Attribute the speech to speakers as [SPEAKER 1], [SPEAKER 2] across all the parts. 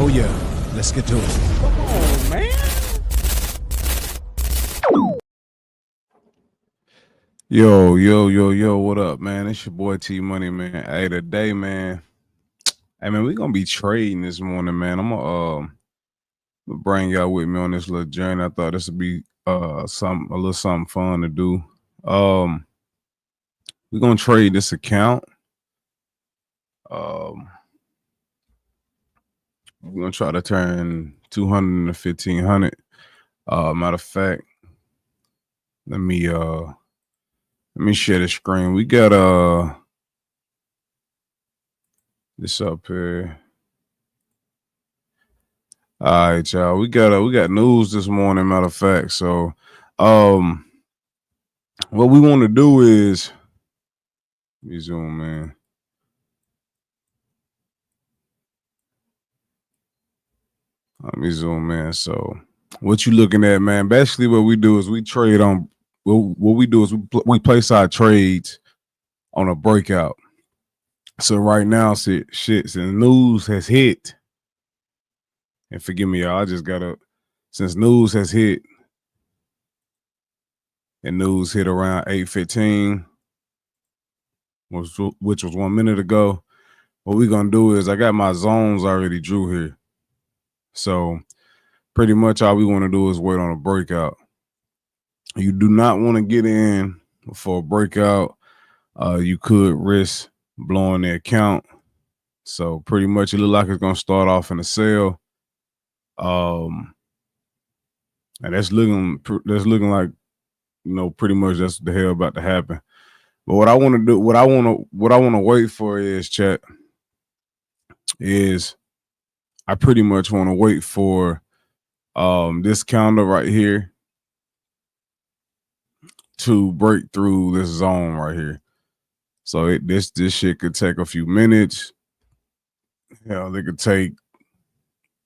[SPEAKER 1] Oh yeah, let's get to it.
[SPEAKER 2] Come on, man.
[SPEAKER 3] Yo, what up, man? It's your boy Tmoneyy, man. Hey, today, man. Hey, man, we gonna be trading this morning, man. I'm gonna bring y'all with me on this little journey. I thought this would be a little something fun to do. We're gonna trade this account. We're gonna try to turn 200 into 1,500. Matter of fact, let me share the screen. We got this up here. All right, y'all. We got news this morning, matter of fact. So what we want to do is let me zoom in. Let me zoom in. So what you looking at, man? Basically, what we do is we trade on. What we do is we place our trades on a breakout. So right now, since the news has hit, and forgive me, y'all, I just got up. Since news has hit, and news hit around 8:15, which was 1 minute ago. What we're gonna do is I got my zones already drew here. So pretty much all we want to do is wait on a breakout. You do not want to get in for a breakout. You could risk blowing the account. So pretty much it look like it's gonna start off in a sell. And that's looking like, you know, pretty much that's the hell about to happen. But what I want to do, what I want to wait for is, chat, is I pretty much want to wait for this candle right here to break through this zone right here. So this shit could take a few minutes. Hell, it could take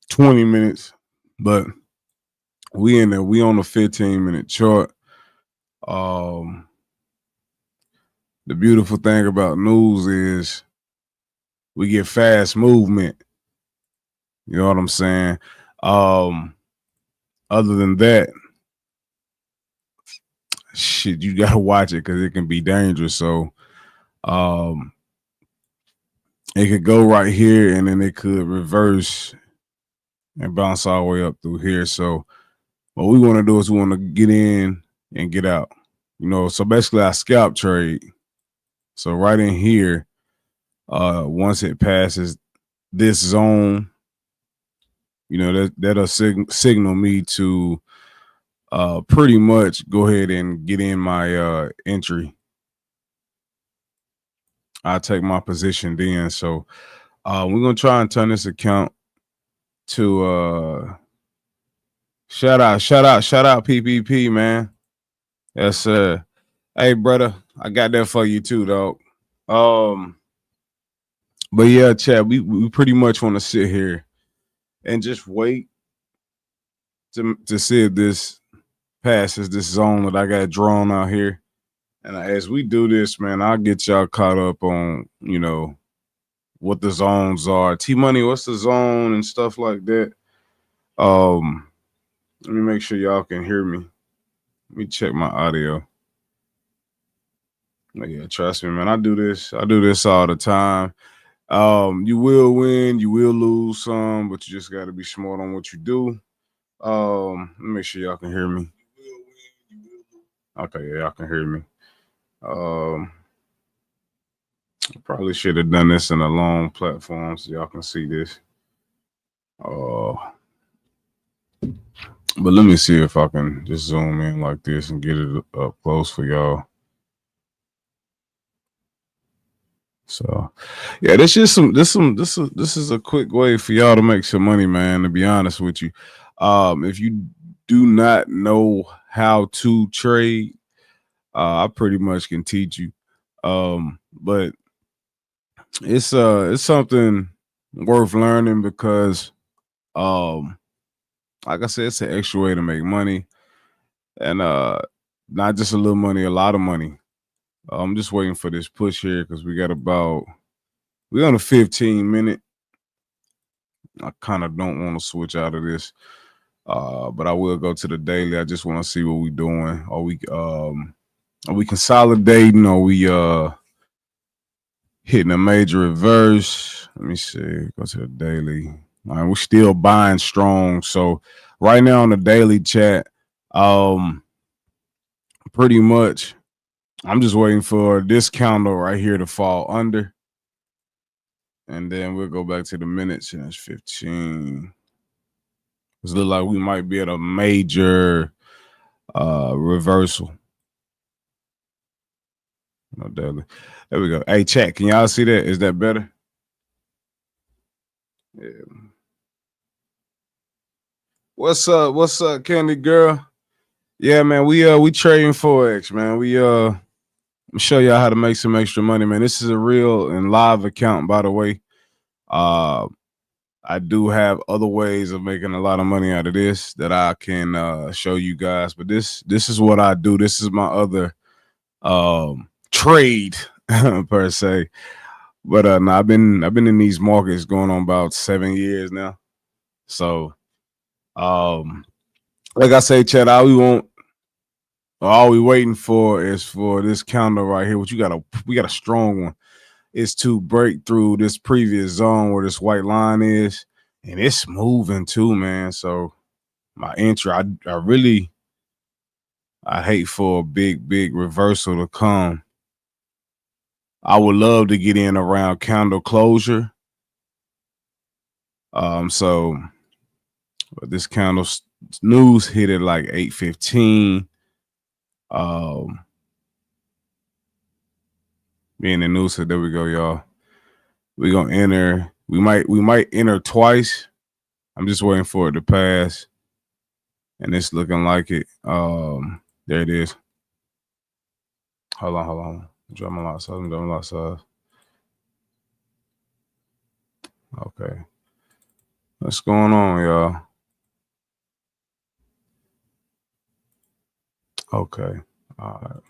[SPEAKER 3] 20 minutes, but we in there. We on the 15-minute chart. The beautiful thing about news is we get fast movement. You know what I'm saying? Other than that, shit, you gotta watch it because it can be dangerous. So it could go right here and then it could reverse and bounce all the way up through here. So what we want to do is we want to get in and get out. You know, so basically I scalp trade. So right in here, once it passes this zone, you know, that'll signal me to pretty much go ahead and get in my entry. I take my position then. So we're gonna try and turn this account to shout out PPP, man. Yes, sir. Hey, brother, I got that for you too, dog. But yeah, chat, we pretty much want to sit here and just wait to see if this passes this zone that I got drawn out here. And as we do this, man, I'll get y'all caught up on, you know, what the zones are. Tmoneyy, what's the zone and stuff like that? Let me make sure y'all can hear me. Let me check my audio. Yeah, trust me, man. I do this all the time. You will win, you will lose some, but you just got to be smart on what you do. Let me make sure y'all can hear me. Okay, yeah, y'all can hear me. Probably should have done this in a long platform so y'all can see this. But let me see if I can just zoom in like this and get it up close for y'all. So yeah, this is a quick way for y'all to make some money, man, to be honest with you. If you do not know how to trade, I pretty much can teach you. But it's something worth learning because like I said, it's an extra way to make money, and not just a little money, a lot of money. I'm just waiting for this push here because we're on a 15-minute. I kind of don't want to switch out of this. But I will go to the daily. I just want to see what we doing. Are we consolidating? Are we hitting a major reverse? Let me see. Go to the daily. All right, we're still buying strong. So right now on the daily chat, pretty much I'm just waiting for this candle right here to fall under. And then we'll go back to the minutes, and it's 15. It looks like we might be at a major reversal. No daily. There we go. Hey, chat, can y'all see that? Is that better? Yeah. What's up? What's up, Candy Girl? Yeah, man, we trading forex, man. I'm show y'all how to make some extra money, man. This is a real and live account, by the way. I do have other ways of making a lot of money out of this that I can show you guys, but this is what I do. This is my other trade per se. But no, I've been in these markets going on about 7 years now. So like I say, Chad, all we waiting for is for this candle right here, which we got a strong one, is to break through this previous zone where this white line is, and it's moving too, man. So my entry, I hate for a big reversal to come. I would love to get in around candle closure. So but this candle news hit it like 8:15. Being the news, so there we go, y'all. We're gonna enter. We might enter twice. I'm just waiting for it to pass. And it's looking like it. There it is. Hold on. Drop my lot size. Okay. What's going on, y'all? Okay. All right.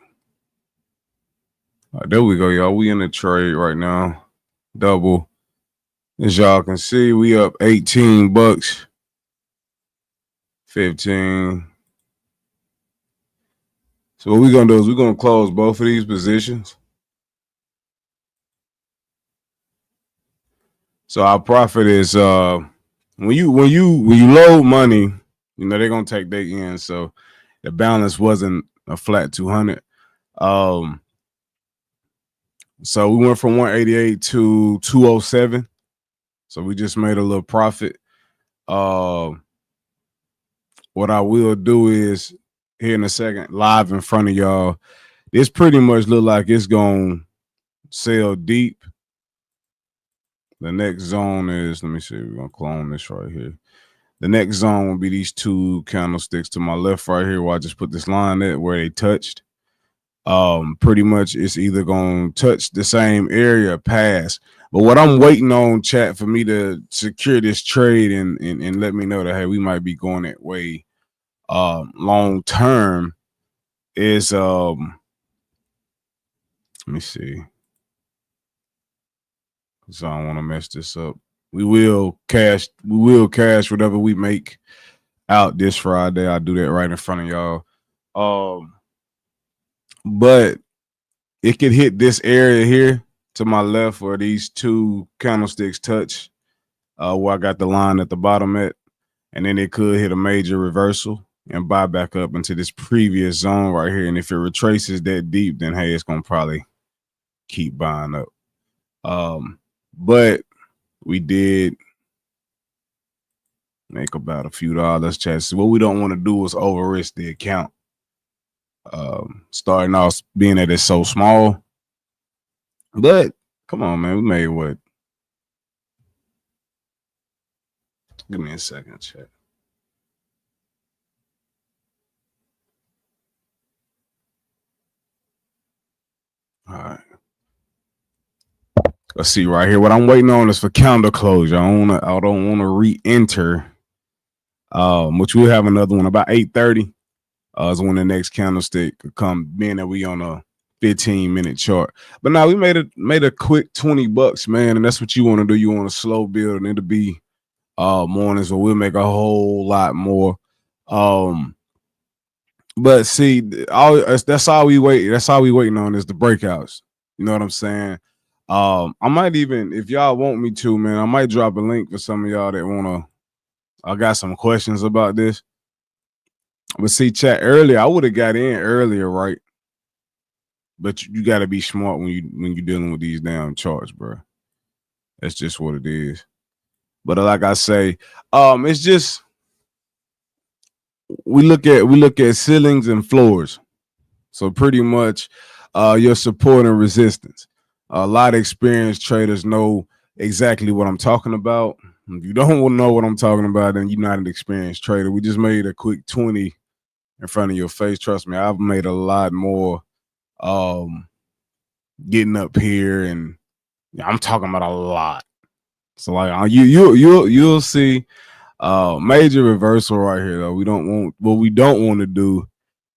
[SPEAKER 3] There we go, y'all. We in the trade right now. Double. As y'all can see, we up 18 bucks. 15. So what we're gonna do is we're gonna close both of these positions. So our profit is when you load money, you know they're gonna take their end. So the balance wasn't a flat 200. So we went from 188 to 207. So we just made a little profit. What I will do is here in a second, live in front of y'all, this pretty much look like it's gonna sell deep. The next zone is, let me see, we're gonna clone this right here. The next zone will be these two candlesticks to my left right here where I just put this line at where they touched. Pretty much it's either gonna touch the same area or pass. But what I'm waiting on, chat, for me to secure this trade and let me know that, hey, we might be going that way long term is let me see. So I don't want to mess this up. We will cash whatever we make out this Friday. I'll do that right in front of y'all. But it could hit this area here to my left where these two candlesticks touch, where I got the line at the bottom at, and then it could hit a major reversal and buy back up into this previous zone right here. And if it retraces that deep, then hey, it's gonna probably keep buying up. But we did make about a few dollars, chat. So what we don't want to do is over risk the account. Starting off being that it's so small. But come on, man, we made what? Give me a second, chat. All right. Let's see right here. What I'm waiting on is for candle closure. I don't want to re-enter. Which we'll have another one about 8:30. Is when the next candlestick could come, being that we on a 15-minute chart. But now we made a quick 20 bucks, man, and that's what you want to do. You want to slow build, and it'll be mornings, so we'll make a whole lot more. But see, that's all we wait. That's all we waiting on is the breakouts. You know what I'm saying? I might even, if y'all want me to, man, I might drop a link for some of y'all that wanna. I got some questions about this. But see, chat earlier, I would have got in earlier, right? But you got to be smart when you're dealing with these damn charts, bro. That's just what it is. But like I say, it's just we look at ceilings and floors. So pretty much your support and resistance. A lot of experienced traders know exactly what I'm talking about. If you don't know what I'm talking about, then you're not an experienced trader. We just made a quick 20 in front of your face. Trust me, I've made a lot more getting up here, and I'm talking about a lot. So like you'll see major reversal right here though. We don't want to do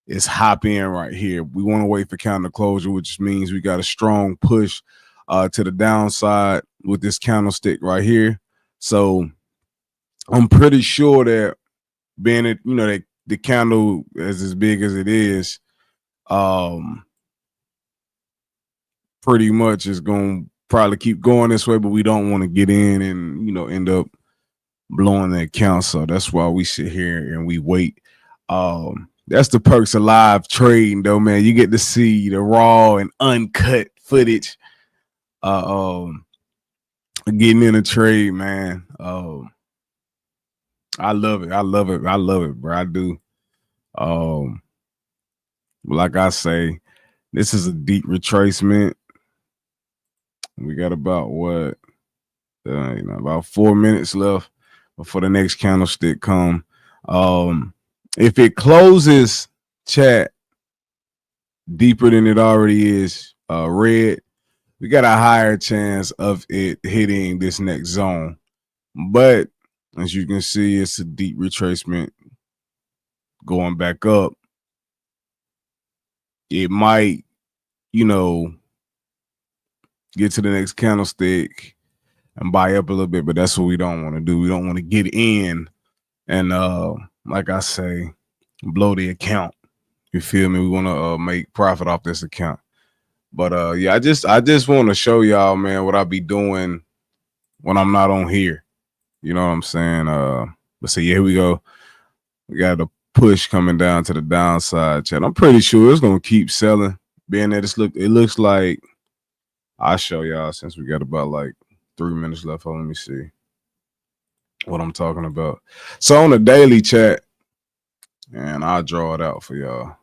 [SPEAKER 3] is hop in right here. We want to wait for counter closure, which means we got a strong push to the downside with this candlestick right here. So I'm pretty sure that being it, that the candle is as big as it is, pretty much is going to probably keep going this way, but we don't want to get in and end up blowing the account. So that's why we sit here and we wait. That's the perks of live trading, though, man. You get to see the raw and uncut footage. Getting in a trade, man. I love it. I love it. I love it, bro. I do. Like I say, this is a deep retracement. We got about about 4 minutes left before the next candlestick come. If it closes, chat, deeper than it already is, red, we got a higher chance of it hitting this next zone. But as you can see, it's a deep retracement going back up. It might, get to the next candlestick and buy up a little bit, but that's what we don't want to do. We don't want to get in and like I say, blow the account. You feel me? We want to make profit off this account. But yeah, I just want to show y'all, man, what I be doing when I'm not on here. You know what I'm saying? But see, here we go. We got a push coming down to the downside, chat. I'm pretty sure it's gonna keep selling. Being that it looks like, I'll show y'all since we got about like 3 minutes left. Let me see what I'm talking about. So on the daily, chat, and I'll draw it out for y'all.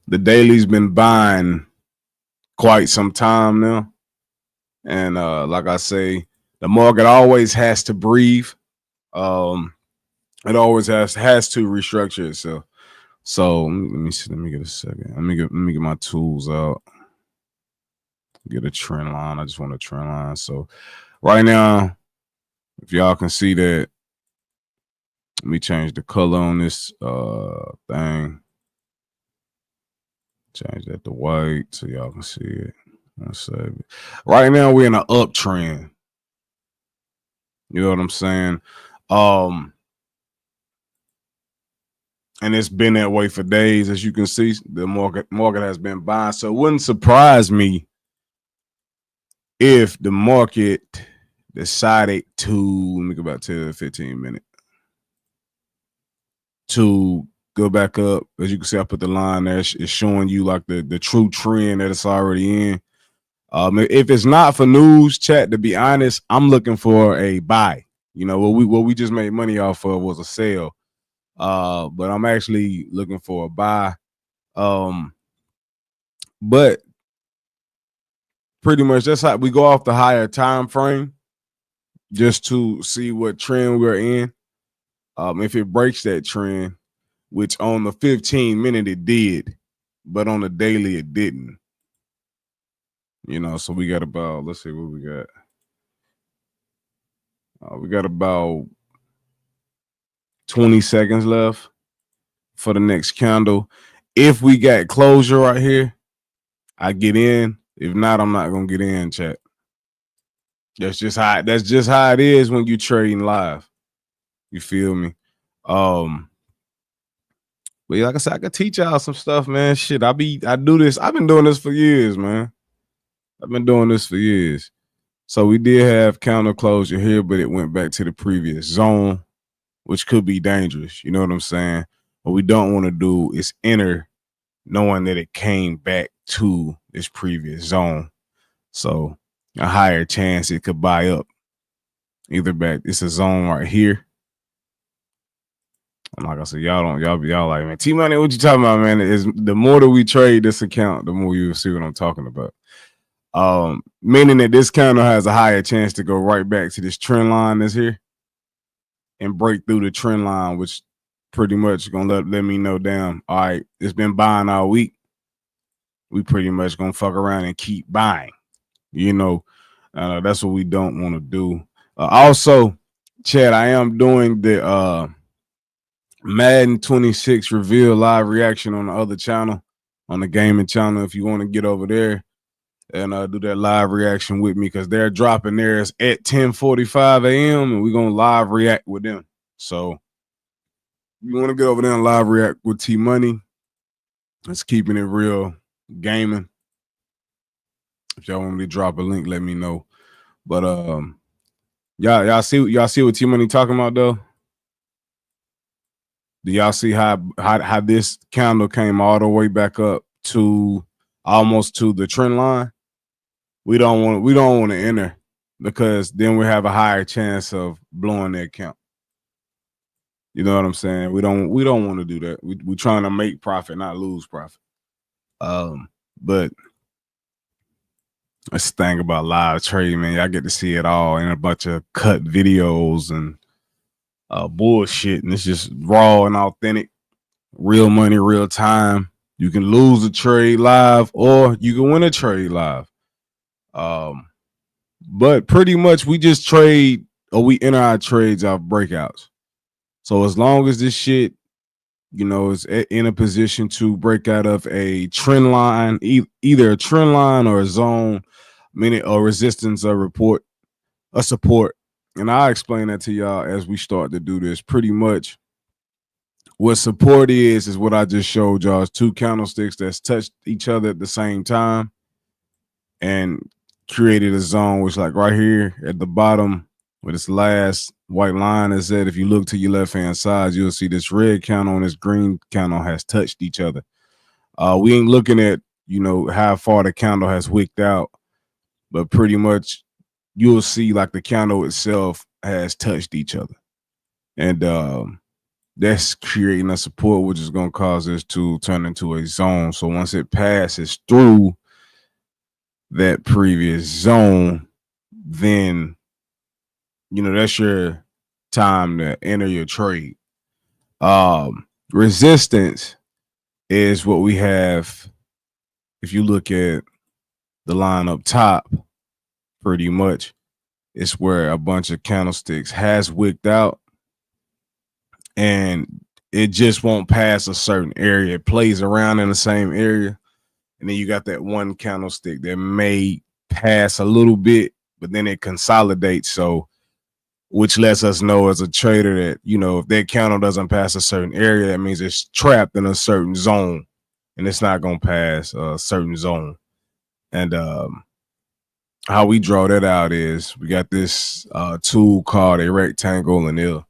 [SPEAKER 3] The daily's been buying quite some time now. And like I say, the market always has to breathe. It always has to restructure itself. So let me see. Let me get a second. Let me get my tools out. Get a trend line. I just want a trend line. So right now, if y'all can see that, let me change the color on this thing. Change that to white so y'all can see it. Let's save it. Right now we're in an uptrend. You know what I'm saying? And it's been that way for days. As you can see, the market has been buying. So it wouldn't surprise me if the market decided to, let me go back to 15 minutes, to go back up. As you can see, I put the line there. It's showing you like the true trend that it's already in. If it's not for news, chat, to be honest, I'm looking for a buy. What we just made money off of was a sale. But I'm actually looking for a buy. But pretty much that's how we go off the higher time frame just to see what trend we're in. If it breaks that trend, which on the 15-minute it did, but on the daily it didn't. So we got about, let's see what we got. We got about 20 seconds left for the next candle. If we got closure right here, I get in. If not, I'm not gonna get in, chat. That's just how it is when you trading live. You feel me? But yeah, like I said, I could teach y'all some stuff, man. Shit, I do this. I've been doing this for years, man. I've been doing this for years. So we did have counter closure here, but it went back to the previous zone, which could be dangerous. You know what I'm saying? What we don't want to do is enter knowing that it came back to this previous zone. So a higher chance it could buy up. Either back, it's a zone right here. And like I said, y'all like, man, Tmoneyy, what you talking about, man? Is the more that we trade this account, the more you'll see what I'm talking about. Meaning that this counter has a higher chance to go right back to this trend line that's here and break through the trend line, which pretty much gonna let me know, damn, all right, it's been buying all week. We pretty much gonna fuck around and keep buying. You know, that's what we don't want to do. Also, Chad, I am doing the Madden 26 reveal live reaction on the other channel, on the gaming channel. If you want to get over there and do that live reaction with me, because they're dropping theirs at 10:45 a.m. and we're gonna live react with them. So you want to get over there and live react with Tmoneyy. It's keeping it real gaming. If y'all want me to drop a link, let me know. But y'all see what Tmoneyy talking about though? Do y'all see how this candle came all the way back up to almost to the trend line? We don't want to enter, because then we have a higher chance of blowing the account. You know what I'm saying? We don't want to do that. We're trying to make profit, not lose profit. But that's the thing about live trading, man. Y'all get to see it all in a bunch of cut videos and bullshit, and it's just raw and authentic, real money, real time. You can lose a trade live, or you can win a trade live. But pretty much we just trade, or we enter our trades off breakouts. So as long as this shit, you know, is in a position to break out of a trend line, either a trend line or a zone, meaning a resistance, a support. And I'll explain that to y'all as we start to do this. Pretty much what support is what I just showed y'all. It's two candlesticks that's touched each other at the same time and created a zone, which like right here at the bottom where this last white line is at, if you look to your left-hand side, you'll see this red candle and this green candle has touched each other. We ain't looking at, you know, how far the candle has wicked out, but pretty much you'll see like the candle itself has touched each other. And that's creating a support, which is going to cause this to turn into a zone. So once it passes through that previous zone, then, you know, that's your time to enter your trade. Resistance is what we have. If you look at the line up top, pretty much it's where a bunch of candlesticks has wicked out and it just won't pass a certain area. It plays around in the same area. And then you got that one candlestick that may pass a little bit, but then it consolidates. So, which lets us know as a trader that, you know, if that candle doesn't pass a certain area, that means it's trapped in a certain zone and it's not going to pass a certain zone. And how we draw that out is we got this tool called a rectangle, and it'll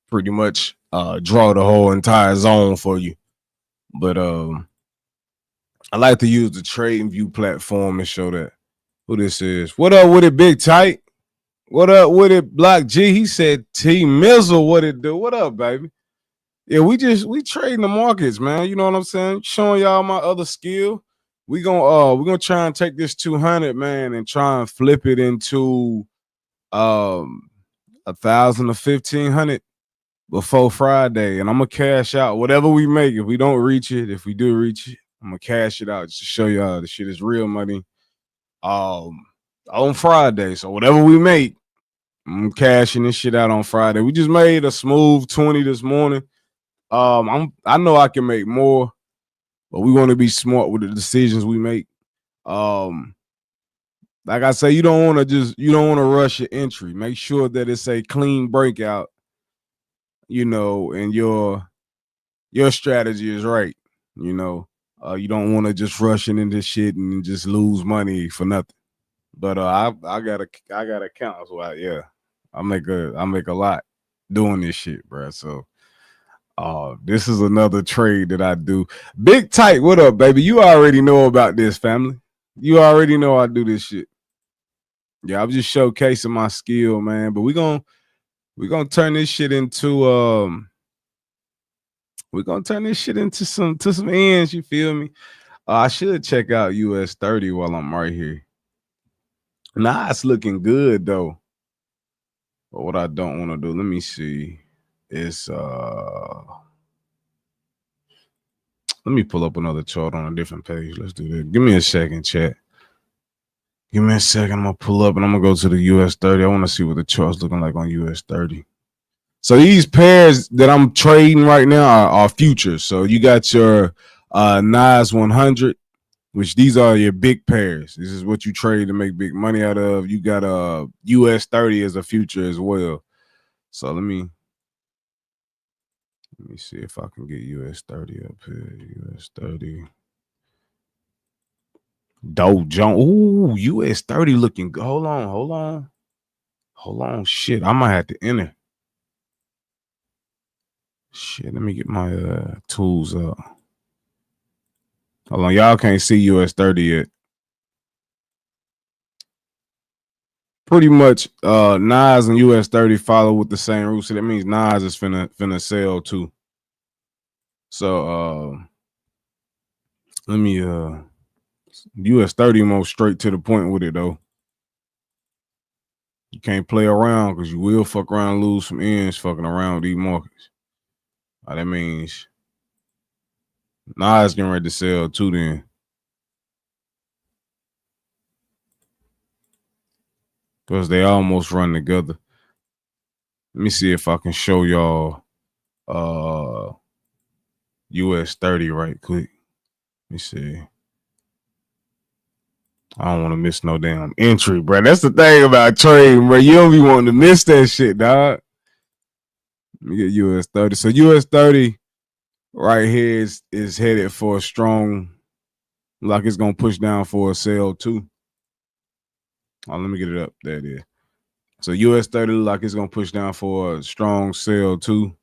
[SPEAKER 3] pretty much draw the whole entire zone for you. But I like to use the Trading View platform and show that who this is. What up with it, Big Tight? What up with it, Block G? He said T Mizzle, what it do? What up, baby? Yeah, we trading the markets, man. You know what I'm saying? Showing y'all my other skill. We're gonna try and take this 200, man, and try and flip it into 1,000 or 1,500 before Friday. And I'm gonna cash out whatever we make. If we don't reach it, if we do reach it, I'm gonna cash it out just to show y'all the shit is real money. On Friday. So whatever we make, I'm cashing this shit out on Friday. We just made a smooth 20 this morning. I know I can make more, but we want to be smart with the decisions we make. like I say, you don't want to rush your entry. Make sure that it's a clean breakout, and your strategy is right. You don't want to just rushing into shit and just lose money for nothing. But I gotta count. So yeah, I make a lot doing this shit, bro. So this is another trade that I do. Big Tight, what up, baby? You already know about this, family. You already know I do this shit. Yeah, I'm just showcasing my skill, man. But we're gonna turn this shit into some ends. You feel me? I should check out US 30 while I'm right here. Nah, it's looking good though. But what I don't want to do, let me see. It's let me pull up another chart on a different page. Let's do that. Give me a second, chat. Give me a second. I'm gonna pull up and I'm gonna go to the US 30. I want to see what the chart's looking like on US 30. So these pairs that I'm trading right now are futures. So you got your NAS 100, which these are your big pairs. This is what you trade to make big money out of. You got a US 30 as a future as well. So let me see if I can get US 30 up here. US 30. Dow Jones. Ooh, US 30 looking good. Hold on. Shit, I might have to enter. Shit, let me get my tools up. Hold on, y'all can't see US 30 yet. Pretty much Nas and US 30 follow with the same rules. So that means Nas is finna sell too. So let me US 30 more straight to the point with it though. You can't play around because you will fuck around and lose some ends fucking around with these markets. That means Nas getting ready to sell too then. Because they almost run together. Let me see if I can show y'all US 30 right quick. Let me see. I don't want to miss no damn entry, bro. That's the thing about trading, bro. You don't be wanting to miss that shit, dog. Let me get US 30. So US 30 right here is headed for a strong, like it's gonna push down for a sell too. Oh, let me get it up. There it is. So US 30 like it's gonna push down for a strong sell too.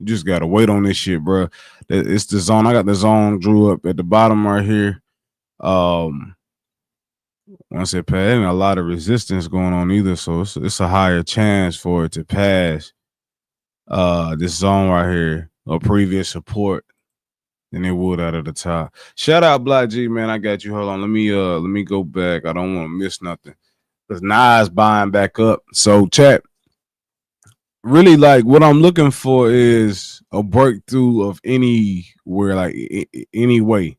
[SPEAKER 3] You just gotta wait on this shit, bro. It's the zone. I got the zone drew up at the bottom right here. Once it passed, ain't a lot of resistance going on either, so it's a higher chance for it to pass this zone right here or previous support than it would out of the top. Shout out Black G, man. I got you. Hold on. Let me go back. I don't want to miss nothing. Because Nas buying back up. So chat. Really, like what I'm looking for is a breakthrough of anywhere, like any way.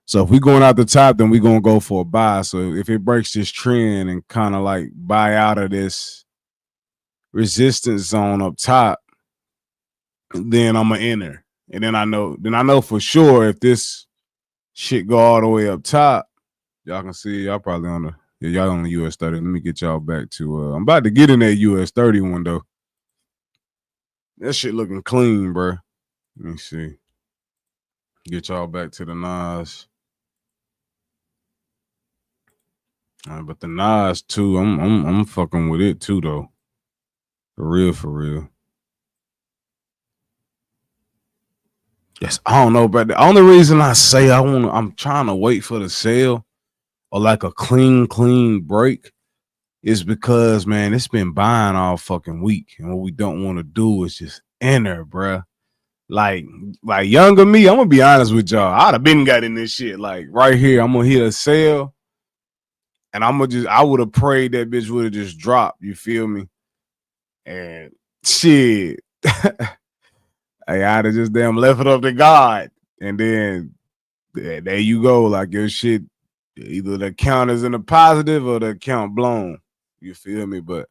[SPEAKER 3] So if we're going out the top, then we're gonna go for a buy. So if it breaks this trend and kind of like buy out of this resistance zone up top, then I'm gonna enter. And then I know for sure if this shit go all the way up top, y'all can see y'all probably on y'all on the US 30. Let me get y'all back to I'm about to get in that US 30 one though. That shit looking clean, bro. Let me see. Get y'all back to the Nas. But the Nas too, I'm fucking with it too though. For real. Yes, I don't know, but the only reason I say I'm trying to wait for the sale or like a clean break is because, man, it's been buying all fucking week. And what we don't want to do is just enter, bruh. Like younger me, I'm gonna be honest with y'all. I'd have been got in this shit. Like right here, I'm gonna hit a sale. And I would have prayed that bitch would have just dropped. You feel me? And shit. I'd have just damn left it up to God. And then there you go. Like your shit, either the count is in the positive or the count blown. You feel me? But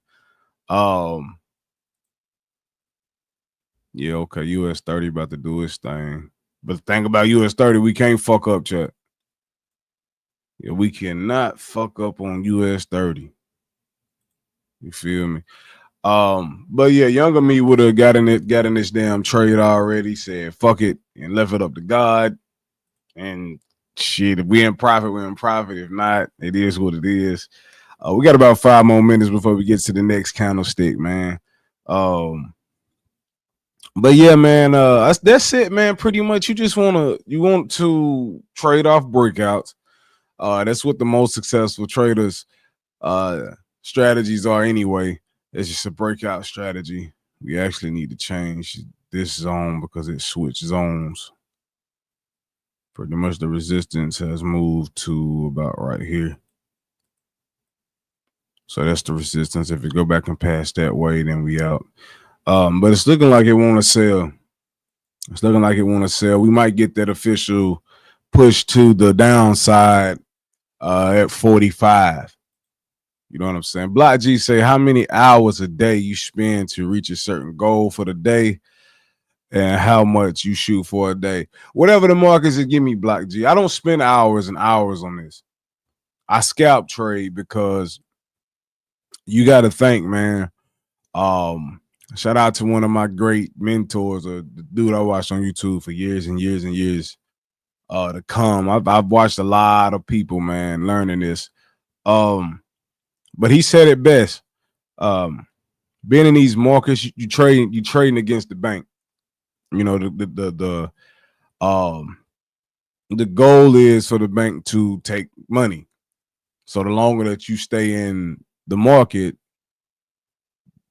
[SPEAKER 3] yeah, okay. US 30 about to do its thing. But the thing about US 30, we can't fuck up, chat. Yeah, we cannot fuck up on US 30. You feel me? But yeah, younger me would have got in this damn trade already, said fuck it and left it up to God. And shit, if we in profit, we're in profit. If not, it is what it is. We got about 5 more minutes before we get to the next candlestick, man. But yeah, man, that's it, man. Pretty much, you want to trade off breakouts. That's what the most successful traders strategies are anyway. It's just a breakout strategy. We actually need to change this zone because it switched zones. Pretty much the resistance has moved to about right here. So that's the resistance. If you go back and pass that way, then we out. But it's looking like it want to sell. It's looking like it want to sell. We might get that official push to the downside at 45. You know what I'm saying? Block G say how many hours a day you spend to reach a certain goal for the day and how much you shoot for a day. Whatever the markets is, give me Block G. I don't spend hours and hours on this. I scalp trade because you got to think, man. Shout out to one of my great mentors, the dude I watched on YouTube for years and years and years to come. I've watched a lot of people, man, learning this. But he said it best. Being in these markets, you trading against the bank. You know, the goal is for the bank to take money. So the longer that you stay in the market,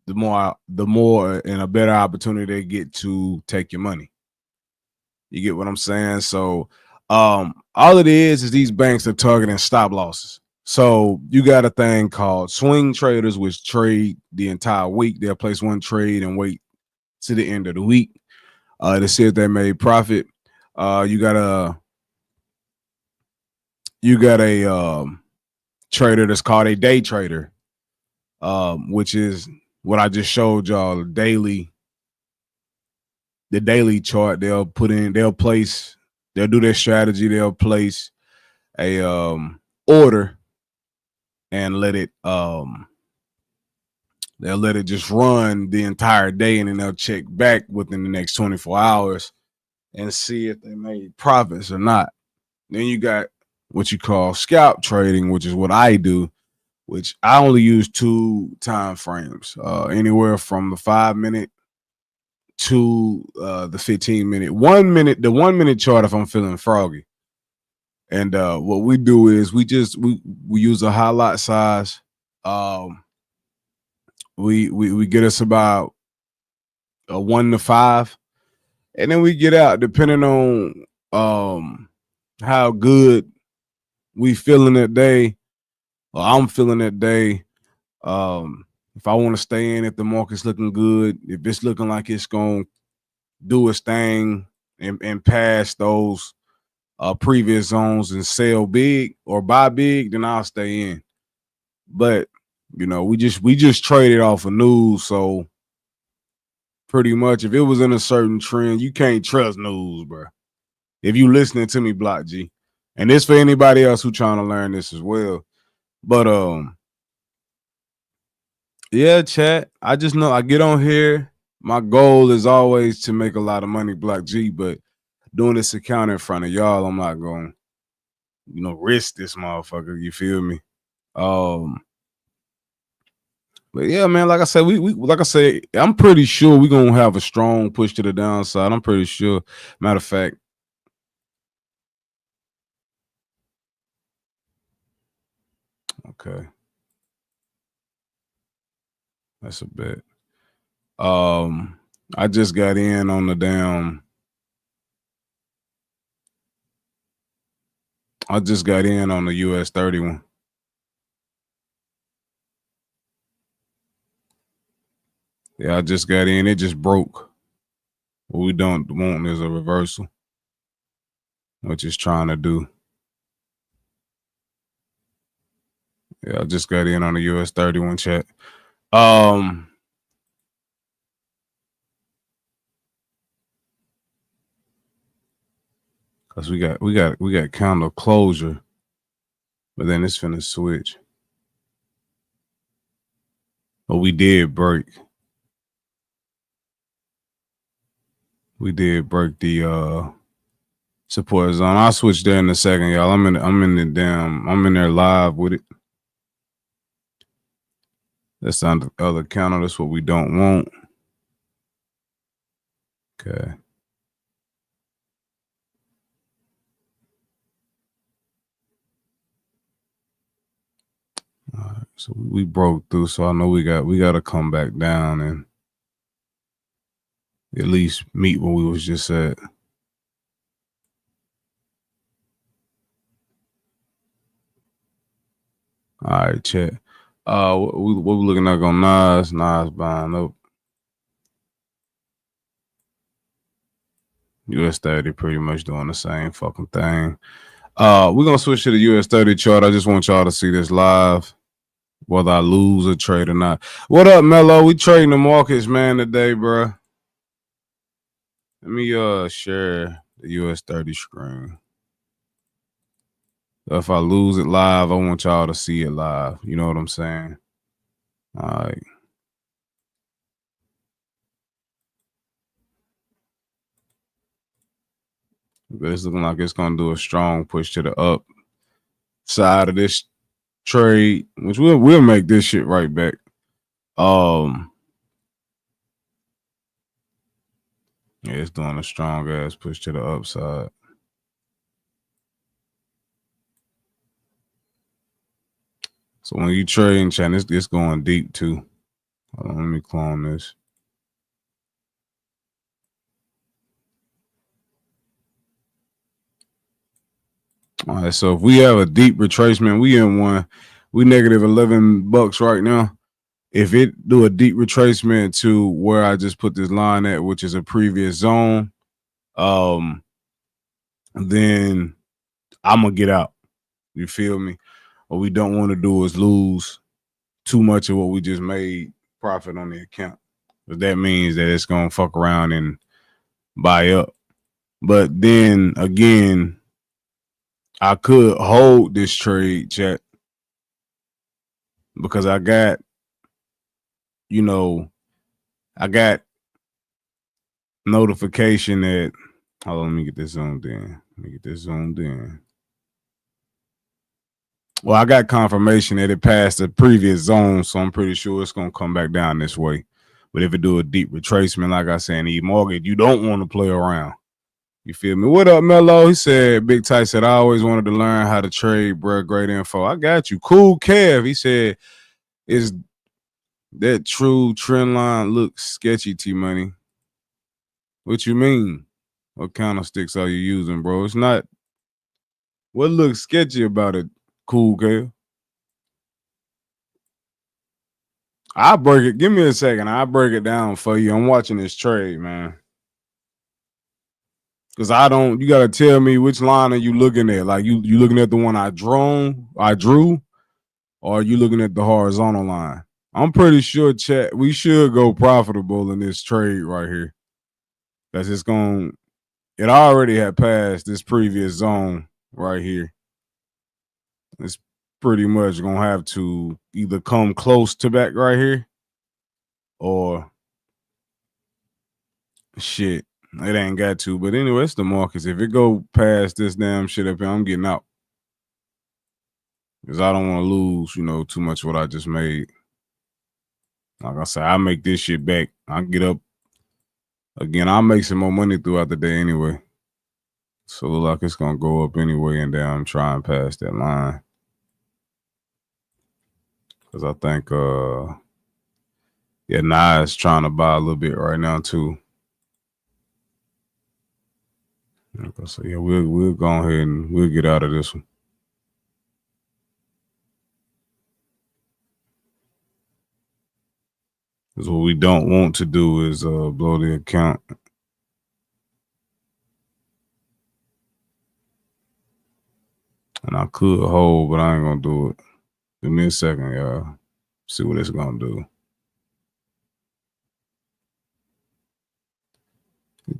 [SPEAKER 3] the more and a better opportunity they get to take your money. You get what I'm saying? So all it is these banks are targeting stop losses. So you got a thing called swing traders, which trade the entire week. They'll place one trade and wait to the end of the week to see if they made profit. You got a trader that's called a day trader, which is what I just showed y'all. The daily chart. They'll do their strategy. They'll place a order and let it they'll let it just run the entire day, and then they'll check back within the next 24 hours and see if they made profits or not. Then you got what you call scalp trading, which is what I do, which I only use 2 time frames, anywhere from the 5-minute to the 15-minute. 1 minute, the 1 minute chart if I'm feeling froggy. And what we do is we use a high lot size. We get us about a 1 to 5, and then we get out depending on how good we feeling that day, or I'm feeling that day. If I want to stay in, if the market's looking good, if it's looking like it's gonna do its thing and pass those previous zones and sell big or buy big, then I'll stay in. But you know, we just traded off of news, so pretty much if it was in a certain trend, you can't trust news, bro. If you listening to me, Block G, and this for anybody else who trying to learn this as well. But yeah, chat. I just know I get on here. My goal is always to make a lot of money, Block G, but doing this account in front of y'all, I'm not going, risk this motherfucker. You feel me? But yeah, man, like I said, I'm pretty sure we're gonna have a strong push to the downside. I'm pretty sure. Matter of fact, okay, that's a bet. I just got in on the damn. I just got in on the US 31. Yeah, I just got in. It just broke. What we don't want is a reversal, which is trying to do. Yeah, I just got in on the US 31 chat. Cause we got candle closure. But then it's finna switch. But we did break. We did break the support zone. I'll switch there in a second, y'all. I'm in there live with it. That's on the other counter. That's what we don't want. Okay. All right, so we broke through, so I know we got to come back down and at least meet where we was just at. All right, chat. What we looking at on Nas? Nas buying up. US 30 pretty much doing the same fucking thing. We're gonna switch to the US 30 chart. I just want y'all to see this live, whether I lose a trade or not. What up, Mello? We trading the markets, man, today, bro. Let me share the US 30 screen. If I lose it live, I want y'all to see it live. You know what I'm saying? All right. It's looking like it's gonna do a strong push to the up side of this trade, which we'll make this shit right back. Yeah, it's doing a strong ass push to the upside. So when you trade, chat, it's going deep too. Hold on, let me clone this. All right, so if we have a deep retracement, we in one. We negative $11 right now. If it do a deep retracement to where I just put this line at, which is a previous zone, then I'm gonna get out. You feel me? What we don't want to do is lose too much of what we just made profit on the account. But that means that it's gonna fuck around and buy up. But then again, I could hold this trade, chat, because I got, I got notification that, hold on, let me get this zoomed in. Well, I got confirmation that it passed the previous zone, so I'm pretty sure it's going to come back down this way. But if it do a deep retracement, like I said, in E-Mortgage, you don't want to play around. You feel me? What up, Mello? He said, Big Ty said, I always wanted to learn how to trade, bro. Great info. I got you. Cool Kev. He said, is that true trend line looks sketchy, Tmoneyy? What you mean? What candlesticks are you using, bro? It's not. What looks sketchy about it, Cool Kev? I'll break it. Give me a second. I'll break it down for you. I'm watching this trade, man. Because you got to tell me which line are you looking at? Like you looking at the one I drew, or are you looking at the horizontal line? I'm pretty sure, chat, we should go profitable in this trade right here. Because it already had passed this previous zone right here. It's pretty much going to have to either come close to back right here or shit. It ain't got to. But anyway, it's the markets. If it go past this damn shit up here, I'm getting out. Because I don't want to lose, too much of what I just made. Like I said, I make this shit back. I get up. Again, I'll make some more money throughout the day anyway. So it look like it's going to go up anyway, and then I'm trying past that line. Because I think, Nas trying to buy a little bit right now too. So yeah, we'll go ahead and we'll get out of this one. Because what we don't want to do is blow the account. And I could hold, but I ain't gonna do it. Give me a second, y'all. See what it's gonna do.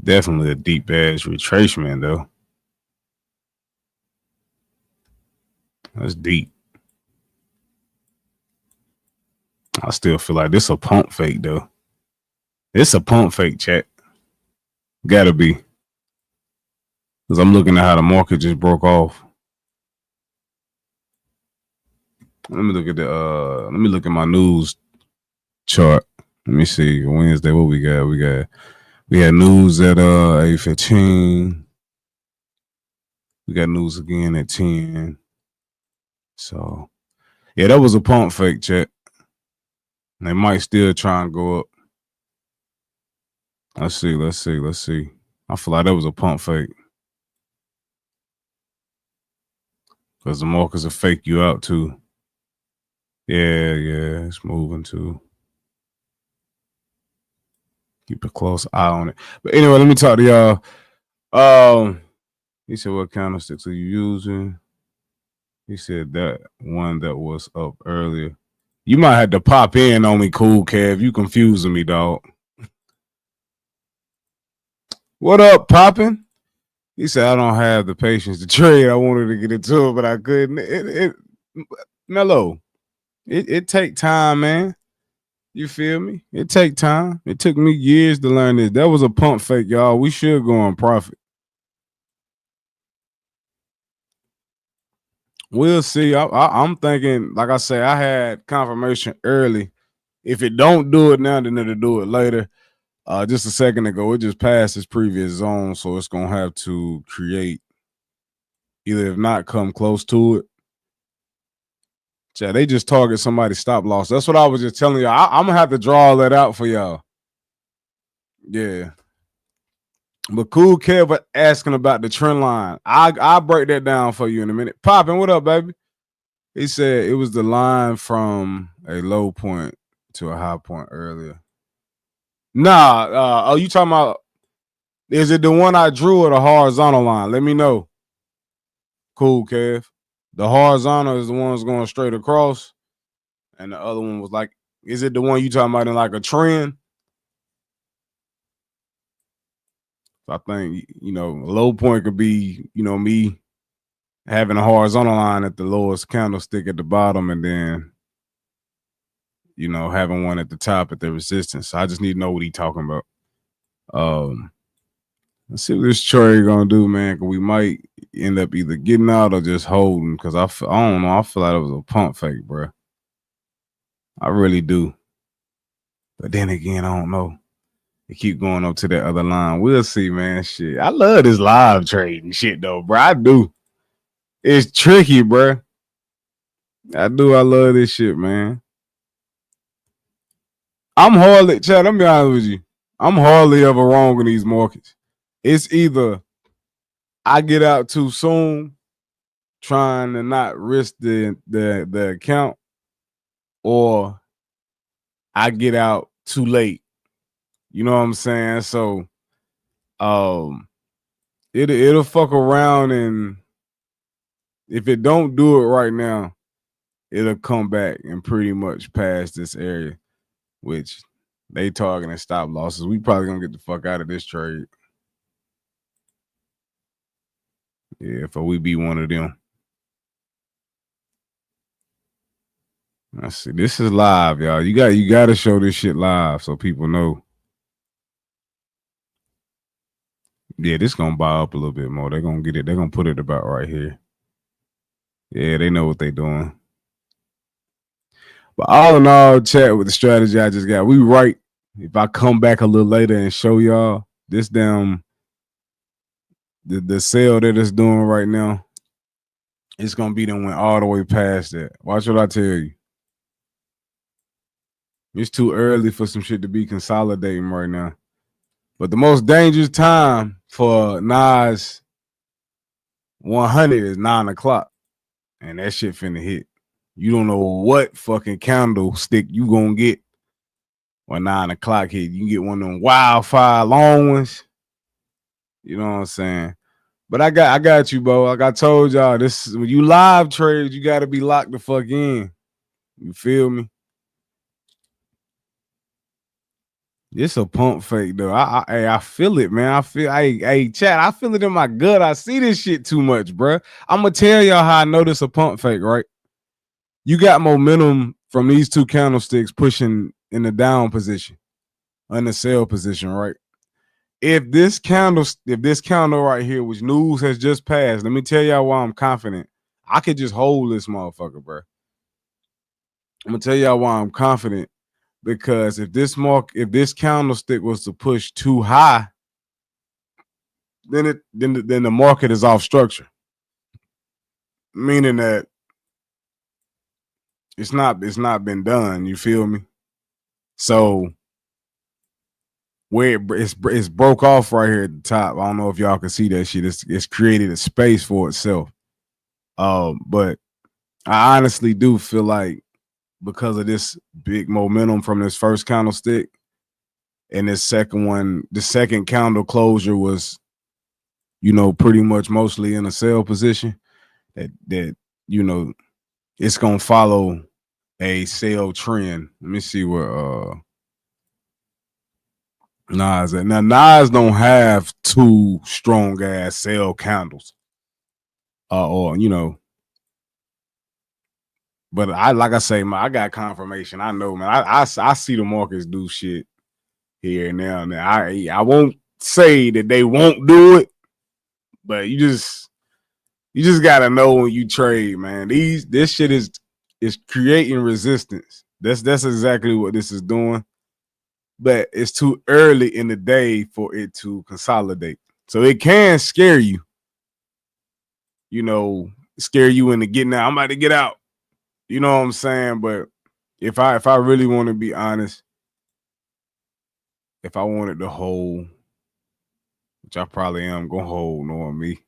[SPEAKER 3] Definitely a deep ass retracement though. That's deep. I still feel like this a pump fake though. It's a pump fake, chat. Gotta be. Because I'm looking at how the market just broke off. Let me look at let me look at my news chart. Let me see. Wednesday, what we got? We had news at 8:15. We got news again at 10. So yeah, that was a pump fake, chat. They might still try and go up. Let's see. I feel like that was a pump fake. Because the markets will fake you out too. Yeah, it's moving too. Keep a close eye on it. But anyway, let me talk to y'all. He said, what candlesticks are you using? He said that one that was up earlier. You might have to pop in on me, cool Kev. You confusing me, dog. What up, poppin'? He said, I don't have the patience to trade. I wanted to get into it, but I couldn't. Mellow. It take time, man. You feel me? It take time. It took me years to learn this. That was a pump fake, y'all. We should go on profit. We'll see. I'm thinking, like I say, I had confirmation early. If it don't do it now, then it'll do it later. Just a second ago, it just passed its previous zone, so it's gonna have to create, either if not come close to it. Yeah, they just target somebody's stop loss. That's what I was just telling y'all. I'm gonna have to draw all that out for y'all. Yeah. But cool Kev asking about the trend line. I'll break that down for you in a minute. Poppin', what up, baby? He said it was the line from a low point to a high point earlier. Nah, you talking about, is it the one I drew or the horizontal line? Let me know. Cool, Kev. The horizontal is the one that's going straight across. And the other one was like, is it the one you talking about in like a trend? I think, a low point could be, me having a horizontal line at the lowest candlestick at the bottom and then, having one at the top at the resistance. So I just need to know what he's talking about. Let's see what this trade gonna do, man. Cause we might end up either getting out or just holding. Cause I don't know. I feel like it was a pump fake, bro. I really do. But then again, I don't know. They keep going up to that other line. We'll see, man. Shit, I love this live trading shit, though, bro. I do. It's tricky, bro. I love this shit, man. Chad, let me be honest with you. I'm hardly ever wrong in these markets. It's either I get out too soon, trying to not risk the account, or I get out too late. You know what I'm saying? So it'll fuck around, and if it don't do it right now, it'll come back and pretty much pass this area, which they targeting stop losses. We probably gonna get the fuck out of this trade. Yeah, if we be one of them. Let's see. This is live, y'all. You got to show this shit live so people know. Yeah, this gonna buy up a little bit more. They're gonna get it. They're gonna put it about right here. Yeah, they know what they're doing. But all in all, chat with the strategy I just got. We right. If I come back a little later and show y'all this damn the sale that it's doing right now, it's gonna be them went all the way past that. Watch what I tell you. It's too early for some shit to be consolidating right now. But the most dangerous time for Nas 100 is 9 o'clock. And that shit finna hit. You don't know what fucking candlestick you gonna get when 9 o'clock hit. You get one of them wildfire long ones. You know what I'm saying? But I got you, bro. Like I told y'all, this when you live trade, you gotta be locked the fuck in. You feel me? It's a pump fake though. I feel it, man. Hey, chat, I feel it in my gut. I see this shit too much, bro. I'm gonna tell y'all how I know this a pump fake, right? You got momentum from these two candlesticks pushing in the down position, in the sell position, right? If this candle right here, which news has just passed, let me tell y'all why I'm confident. I could just hold this motherfucker, bro. I'm gonna tell y'all why I'm confident. Because if this candlestick was to push too high, then the market is off structure. Meaning that it's not been done. You feel me? So where it's broke off right here at the top. I don't know if y'all can see that shit. It's created a space for itself. But I honestly do feel like because of this big momentum from this first candlestick and this second one, the second candle closure was, you know, pretty much mostly in a sell position, that you know, it's gonna follow a sell trend. Let me see where Nas at. Now Nas don't have two strong ass sell candles. Or you know, but like I say, man, I got confirmation. I know, man. I see the markets do shit here and now. Now I won't say that they won't do it, but you just gotta know when you trade, man. This shit is creating resistance. That's exactly what this is doing. But it's too early in the day for it to consolidate. So it can scare you. You know, scare you into getting out. I'm about to get out. You know what I'm saying? But if I really want to be honest, if I wanted to hold, which I probably am gonna hold, knowing me.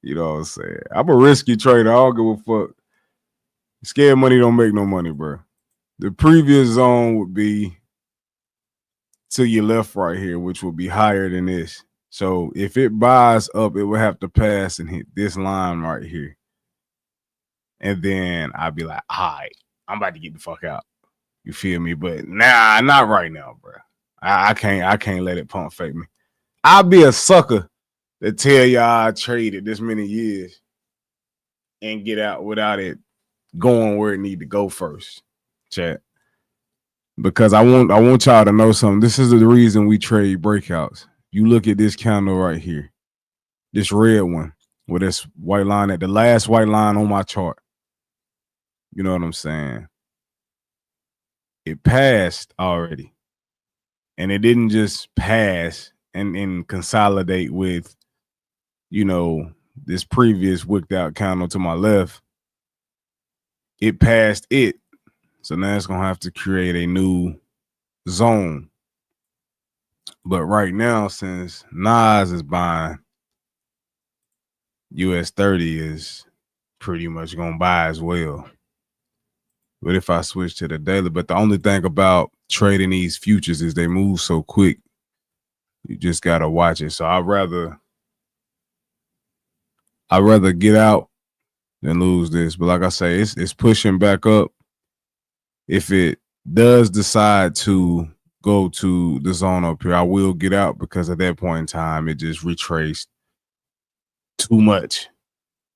[SPEAKER 3] You know what I'm saying? I'm a risky trader. I don't give a fuck. Scared money don't make no money, bro. The previous zone would be to your left right here, which will be higher than this. So if it buys up, it will have to pass and hit this line right here. And then I'd be like, all right, I'm about to get the fuck out. You feel me? But nah, not right now, bro. I can't let it pump fake me. I'll be a sucker to tell y'all I traded this many years and get out without it going where it need to go first, chat. Because I want y'all to know something. This is the reason we trade breakouts. You look at this candle right here, this red one with this white line at the last white line on my chart. You know what I'm saying? It passed already. And it didn't just pass and consolidate with, you know, this previous wicked out candle to my left. It passed it. So now it's going to have to create a new zone. But right now, since Nas is buying, US 30 is pretty much going to buy as well. But if I switch to the daily, but the only thing about trading these futures is they move so quick. You just got to watch it. So I'd rather get out than lose this. But like I say, it's pushing back up. If it does decide to go to the zone up here, I will get out because at that point in time, it just retraced too much.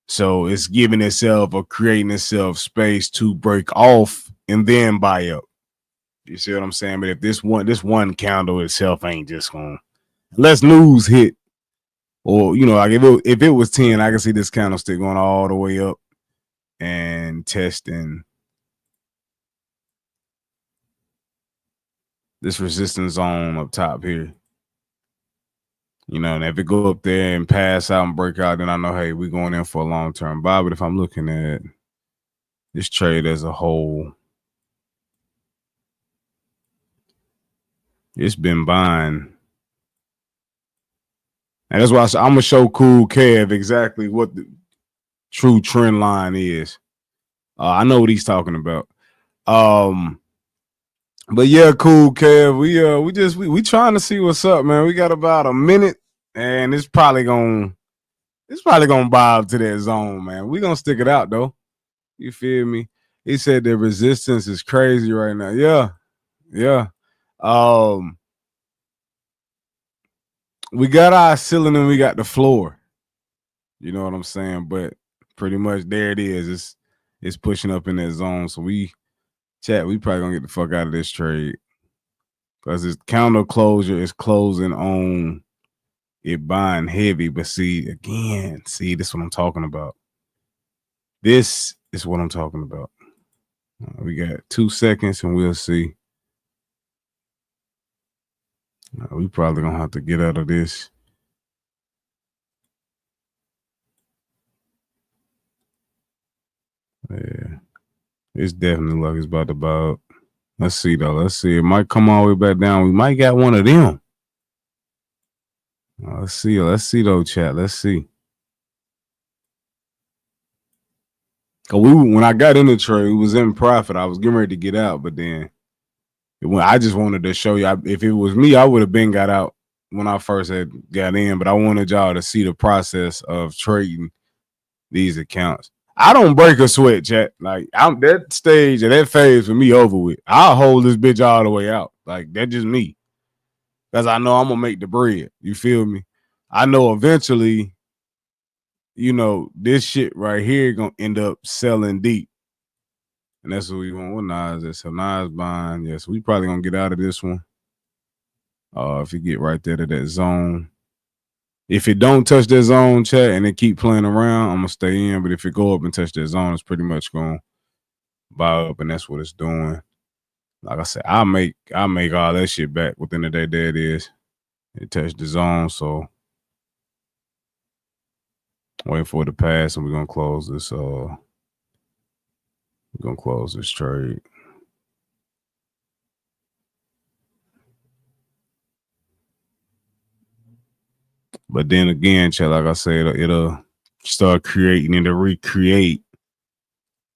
[SPEAKER 3] So it's giving itself or creating itself space to break off and then buy up. You see what I'm saying? But if this one candle itself ain't just going, unless news hit, or you know, like if it was 10, I can see this candlestick going all the way up and testing this resistance zone up top here. You know, and if it go up there and pass out and break out, then I know, hey, we're going in for a long-term buy. But if I'm looking at this trade as a whole, it's been buying. And that's why I'm going to show Cool Kev exactly what the true trend line is. I know what he's talking about. But yeah, Cool Kev, we trying to see what's up, man. We got about a minute, and it's probably gonna buy up to that zone, man. We gonna stick it out though. You feel me? He said the resistance is crazy right now. Yeah. we got our ceiling and we got the floor. You know what I'm saying? But pretty much there it is. It's pushing up in that zone. So we probably gonna get the fuck out of this trade. Because its counter closure is closing on it buying heavy. But see, again, this is what I'm talking about. This is what I'm talking about. We got 2 seconds and we'll see. We probably gonna have to get out of this. Yeah, it's definitely like it's about to buy up. Let's see though. Let's see. It might come all the way back down. We might got one of them. Let's see. Let's see though, chat. Let's see. Cause when I got in the trade, we was in profit. I was getting ready to get out, but then I just wanted to show you. If it was me, I would have been got out when I first had got in. But I wanted y'all to see the process of trading these accounts. I don't break a sweat, chat. Like I'm that stage or that phase for me over with. I'll hold this bitch all the way out. Like that's just me. Because I know I'm gonna make the bread. You feel me? I know eventually, you know, this shit right here gonna end up selling deep. And that's what we want with Nas. So Nas buying. Yes, we probably gonna get out of this one. If you get right there to that zone. If it don't touch that zone, chat, and it keep playing around, I'm gonna stay in. But if it go up and touch that zone, it's pretty much gonna buy up, and that's what it's doing. Like I said, I make all that shit back within the day. There it is. It touched the zone, so waiting for it to pass, and we're gonna close this. We're gonna close this trade. But then again, chat, like I said, it'll start creating and to recreate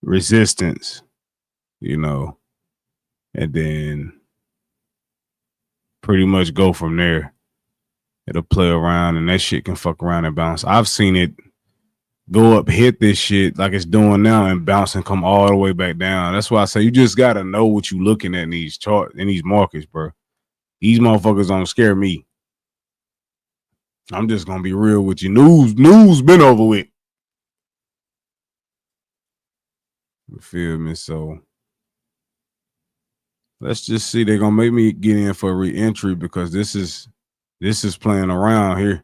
[SPEAKER 3] resistance, you know, and then pretty much go from there. It'll play around and that shit can fuck around and bounce. I've seen it go up, hit this shit like it's doing now and bounce and come all the way back down. That's why I say you just gotta know what you looking at in these charts, in these markets, bro. These motherfuckers don't scare me. I'm just gonna be real with you. News been over with. You feel me? So let's just see. They're gonna make me get in for a re-entry because this is playing around here.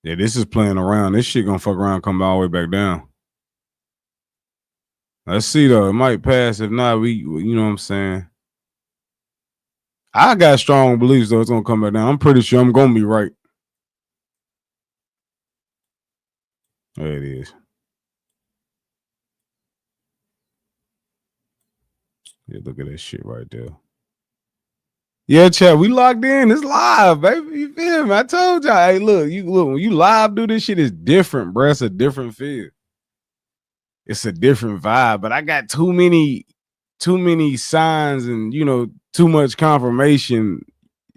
[SPEAKER 3] Yeah, this is playing around. This shit gonna fuck around, come all the way back down. Let's see though. It might pass. If not, you know what I'm saying. I got strong beliefs though it's gonna come back down. I'm pretty sure I'm gonna be right. There it is. Yeah, look at that shit right there. Yeah, chat, we locked in. It's live, baby. You feel me? I told y'all. Hey, look, when you live do this shit, it's different, bro. It's a different feel. It's a different vibe. But I got too many signs and you know, too much confirmation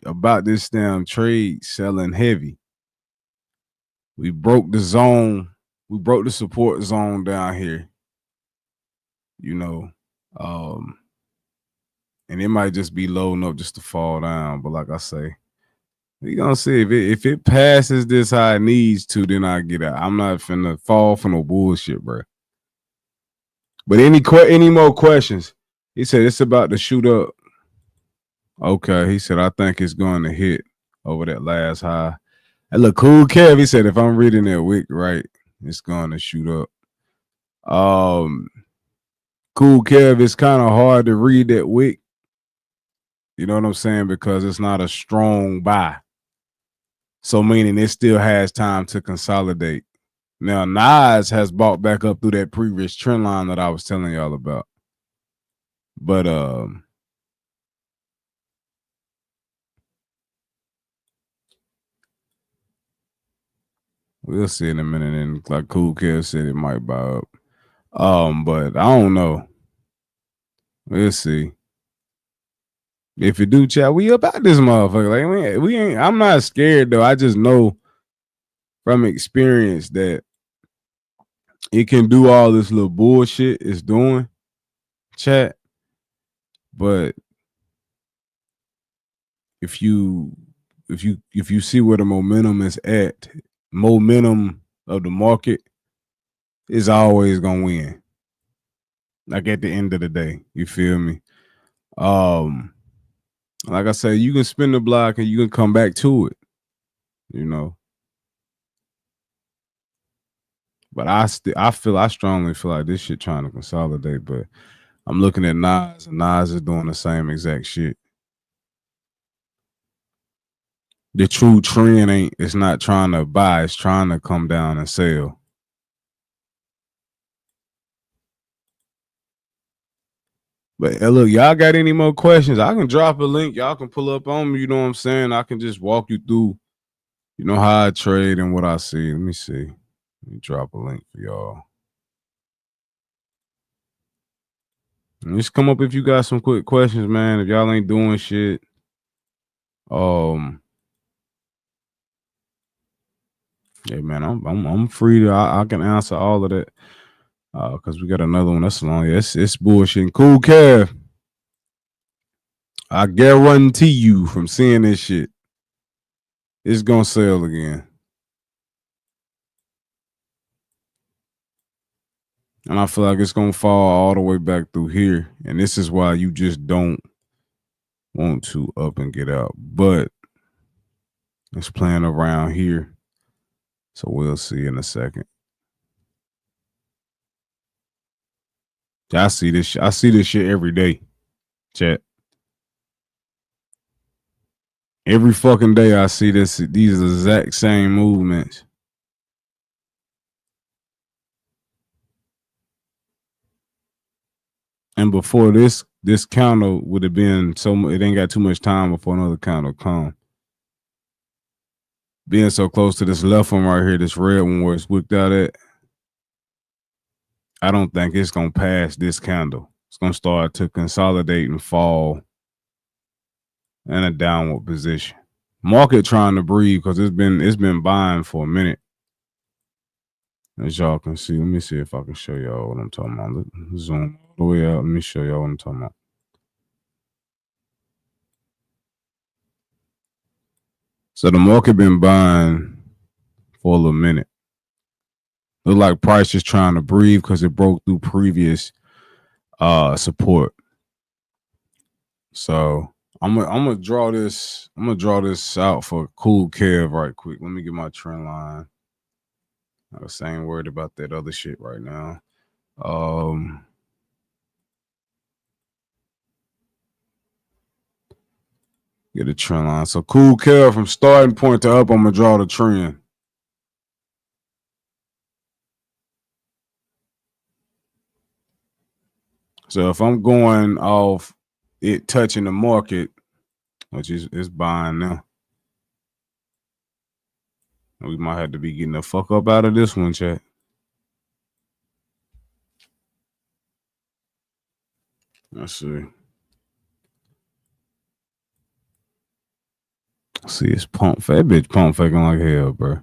[SPEAKER 3] about this damn trade selling heavy. We broke the zone. We broke the support zone down here. You know, and it might just be low enough just to fall down. But like I say, we gonna see if it passes this how it needs to, then I get out. I'm not finna fall for no bullshit, bro. But any more questions? He said it's about to shoot up. Okay, he said I think it's going to hit over that last high. And look, Cool Kev, he said if I'm reading that wick right, it's going to shoot up. Cool Kev, it's kind of hard to read that wick. You know what I'm saying? Because it's not a strong buy. So meaning it still has time to consolidate. Now, Nas has bought back up through that previous trend line that I was telling y'all about. But we'll see in a minute. And like Cool Kev said, it might buy up. But I don't know. We'll see. If you do, chat, we about this motherfucker. Like we ain't. I'm not scared though. I just know from experience that it can do all this little bullshit it's doing, chat. But if you if you see where the momentum is at, momentum of the market is always gonna win. Like at the end of the day, you feel me? Like I said, you can spin the block and you can come back to it, you know. But I strongly feel like this shit trying to consolidate. But I'm looking at Nas, and Nas is doing the same exact shit. The true trend it's not trying to buy, it's trying to come down and sell. But look, y'all got any more questions? I can drop a link. Y'all can pull up on me. You know what I'm saying? I can just walk you through, you know, how I trade and what I see. Let me see. Let me drop a link for y'all. And just come up if you got some quick questions, man. If y'all ain't doing shit, yeah, man, I'm free to. I can answer all of that. Cause we got another one that's long. Yeah, it's bullshit. Cool, Kev. I guarantee you from seeing this shit, it's gonna sell again. And I feel like it's gonna fall all the way back through here. And this is why you just don't want to up and get out. But it's playing around here. So we'll see in a second. I see this shit every day, chat. Every fucking day I see these exact same movements. And before this counter would have been it ain't got too much time before another counter come. Being so close to this left one right here, this red one where it's wicked out at, I don't think it's gonna pass this candle. It's gonna start to consolidate and fall in a downward position. Market trying to breathe because it's been buying for a minute. As y'all can see, let me see if I can show y'all what I'm talking about. Let's zoom all the way out. Let me show y'all what I'm talking about. So the market been buying for a little minute. Look like price is trying to breathe because it broke through previous support. So I'm gonna draw this. I'm gonna draw this out for Cool Kev right quick. Let me get my trend line. I was saying worried about that other shit right now. Get a trend line. So Cool Kev from starting point to up, I'm gonna draw the trend. So if I'm going off it touching the market, which is buying now, we might have to be getting the fuck up out of this one, chat. Let's see. See, it's pump fake. That bitch pump faking like hell, bro.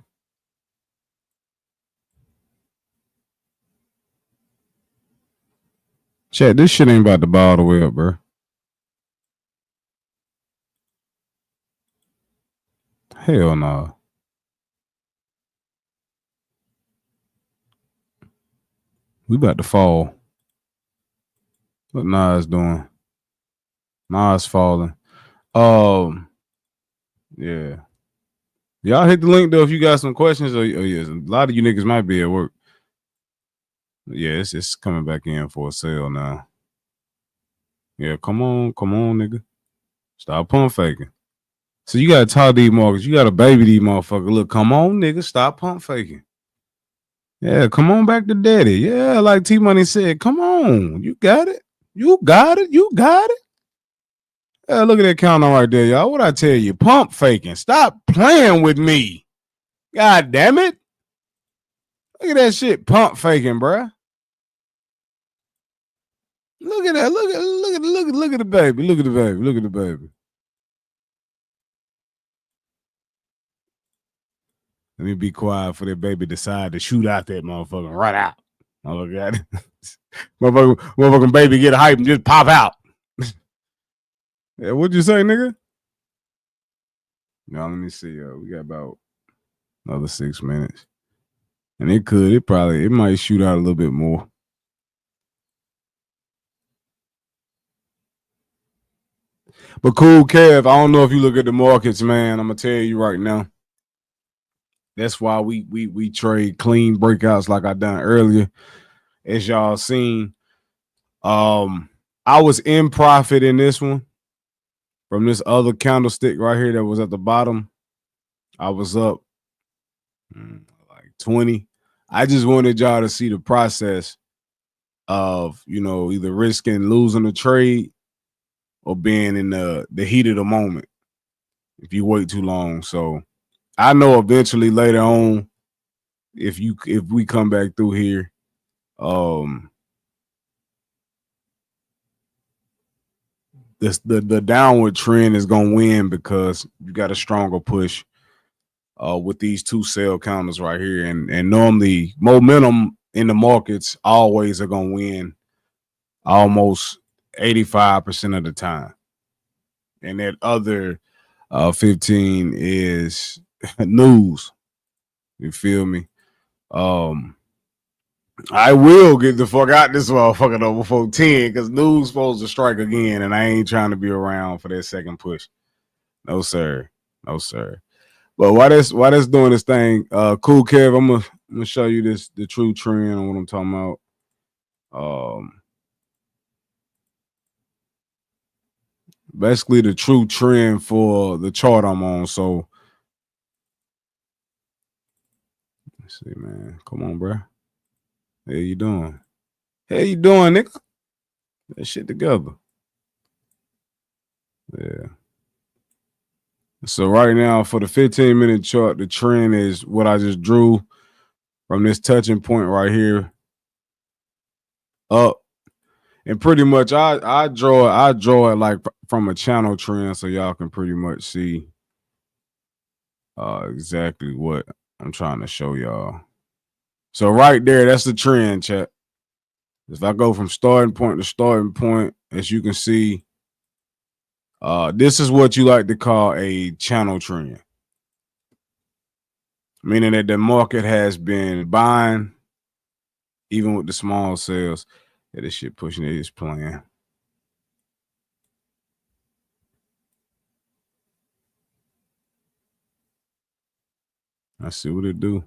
[SPEAKER 3] Chat, this shit ain't about to bow all the way up, bro. Hell no. We about to fall. What Nas doing? Nas falling. Yeah. Y'all hit the link though if you got some questions. Or yeah, a lot of you niggas might be at work. Yeah, it's coming back in for a sale now. Yeah, come on, nigga. Stop pump faking. So you gotta talk these markets. You gotta baby these motherfuckers. Look, come on, nigga. Stop pump faking. Yeah, come on back to daddy. Yeah, like Tmoneyy said, come on. You got it. You got it. You got it. Yeah, look at that count on right there, y'all. What I tell you? Pump faking. Stop playing with me. God damn it. Look at that shit. Pump faking, bruh. Look at that. Look at the baby. Look at the baby. Look at the baby. Let me be quiet for that baby decide to shoot out that motherfucker and run out. Oh, look at it. Motherfucking baby get hype and just pop out. Yeah, what'd you say, nigga? Now let me see. We got about another 6 minutes. And it might shoot out a little bit more. But cool, Kev, I don't know if you look at the markets, man. I'm gonna tell you right now. That's why we trade clean breakouts like I done earlier. As y'all seen, I was in profit in this one from this other candlestick right here that was at the bottom. I was up like 20. I just wanted y'all to see the process of, either risking losing the trade or being in the heat of the moment if you wait too long. So I know eventually later on, if we come back through here, the downward trend is gonna win because you got a stronger push with these two sell counters right here. And normally momentum in the markets always are gonna win almost 85% of the time. And that other 15 is news. You feel me? I will get the fuck out this motherfucker though before 10 because news supposed to strike again, and I ain't trying to be around for that second push. No sir, no sir. But why that's doing this thing? Cool, Kev. I'm gonna show you the true trend on what I'm talking about. Basically the true trend for the chart I'm on. So let's see, man. Come on, bro. How you doing? How you doing, nigga? That shit together. Yeah. So right now for the 15-minute chart, the trend is what I just drew from this touching point right here up. And pretty much I draw it like from a channel trend so y'all can pretty much see exactly what I'm trying to show y'all. So right there, that's the trend, chat. If I go from starting point to starting point, as you can see, this is what you like to call a channel trend. Meaning that the market has been buying, even with the small sales. Yeah, this shit pushing it is playing. Let's see what it do.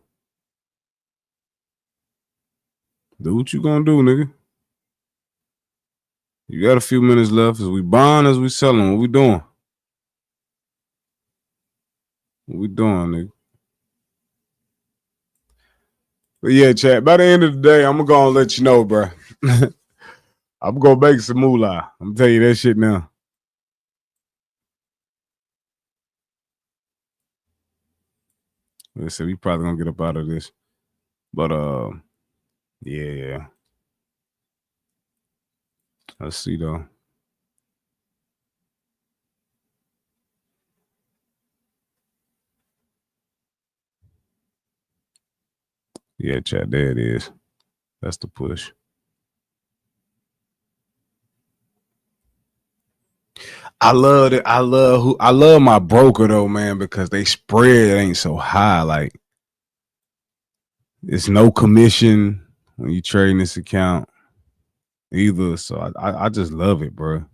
[SPEAKER 3] Do what you gonna do, nigga. You got a few minutes left. As we buying, as we selling. What we doing? What we doing, nigga? But yeah, chat. By the end of the day, I'm gonna let you know, bro. I'm gonna make some moolah. I'm gonna tell you that shit now. Let's see. We probably gonna get up out of this, but yeah. Let's see though. Yeah, chat. There it is. That's the push. I love it. I love my broker though, man, because they spread ain't so high. Like it's no commission when you trading this account either. So I just love it, bro.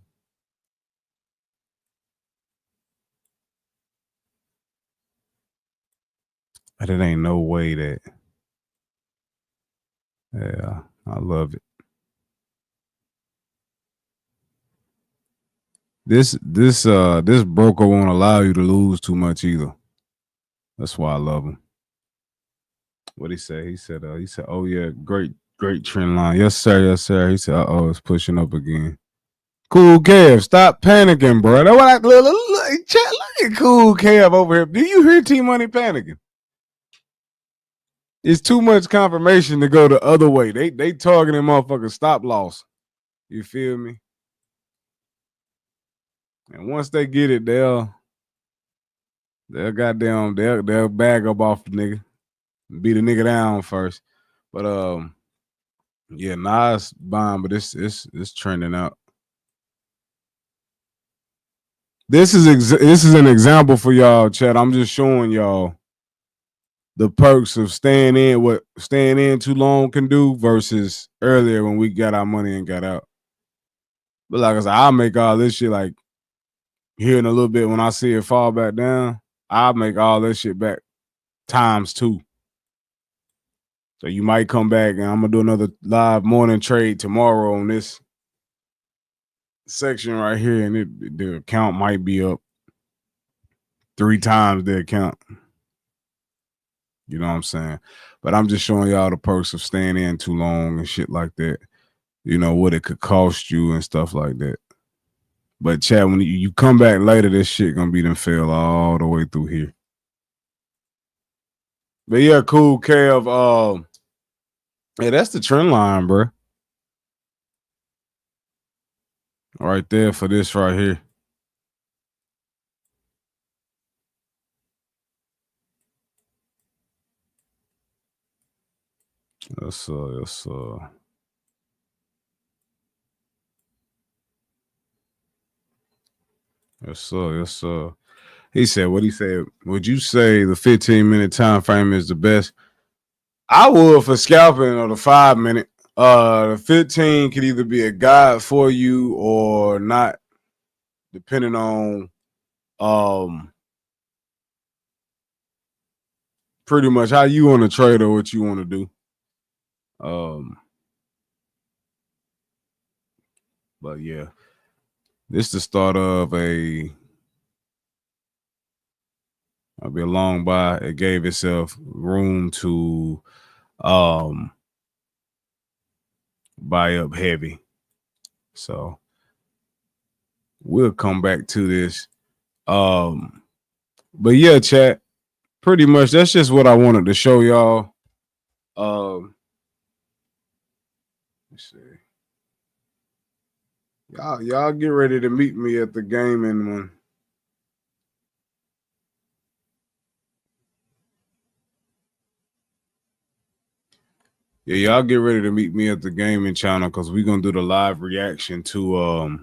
[SPEAKER 3] But it ain't no way that. Yeah, I love it. This broker won't allow you to lose too much either. That's why I love him. What he say? He said, oh yeah, great trend line. Yes, sir, yes, sir. He said, it's pushing up again. Cool Kev, stop panicking, bro. That's what look at Cool Kev over here. Do you hear Tmoneyy panicking? It's too much confirmation to go the other way. They targeting motherfucking stop loss. You feel me? And once they get it, they'll bag up off the nigga, beat the nigga down first. But yeah, Nas buying, but it's trending out. This is an example for y'all, chat. I'm just showing y'all the perks of staying in, what staying in too long can do versus earlier when we got our money and got out. But like I said, I'll make all this shit like here in a little bit when I see it fall back down. I'll make all this shit back times 2. So you might come back and I'm gonna do another live morning trade tomorrow on this section right here, and the account might be up 3 times the account. You know what I'm saying? But I'm just showing y'all the perks of staying in too long and shit like that. You know, what it could cost you and stuff like that. But Chad, when you come back later, this shit gonna be them fail all the way through here. But yeah, cool, Kev. Yeah, that's the trend line, bro. Right there for this right here. Yes, yes, yes. He said, what he said, would you say the 15-minute time frame is the best? I would for scalping or the 5-minute. The 15 could either be a guide for you or not, depending on pretty much how you want to trade or what you want to do. But yeah, this is the start of I'll be a long buy. It gave itself room to buy up heavy. So we'll come back to this. But yeah, chat, pretty much that's just what I wanted to show y'all. Let's see. Y'all get ready to meet me at the gaming one. Yeah, y'all get ready to meet me at the gaming channel because we're gonna do the live reaction to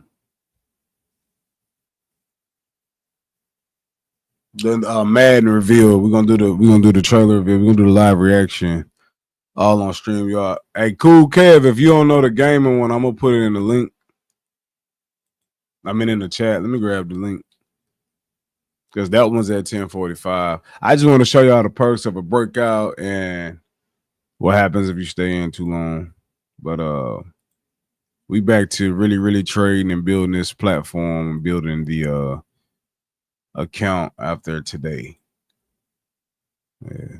[SPEAKER 3] the Madden reveal. We're gonna do the trailer reveal. We're gonna do the live reaction all on stream, y'all. Hey, cool Kev, if you don't know the gaming one, I'm gonna put it in the link. I mean in the chat. Let me grab the link. Because that one's at 10:45. I just want to show y'all the perks of a breakout and what happens if you stay in too long. But we back to really trading and building this platform and building the account after today. Yeah.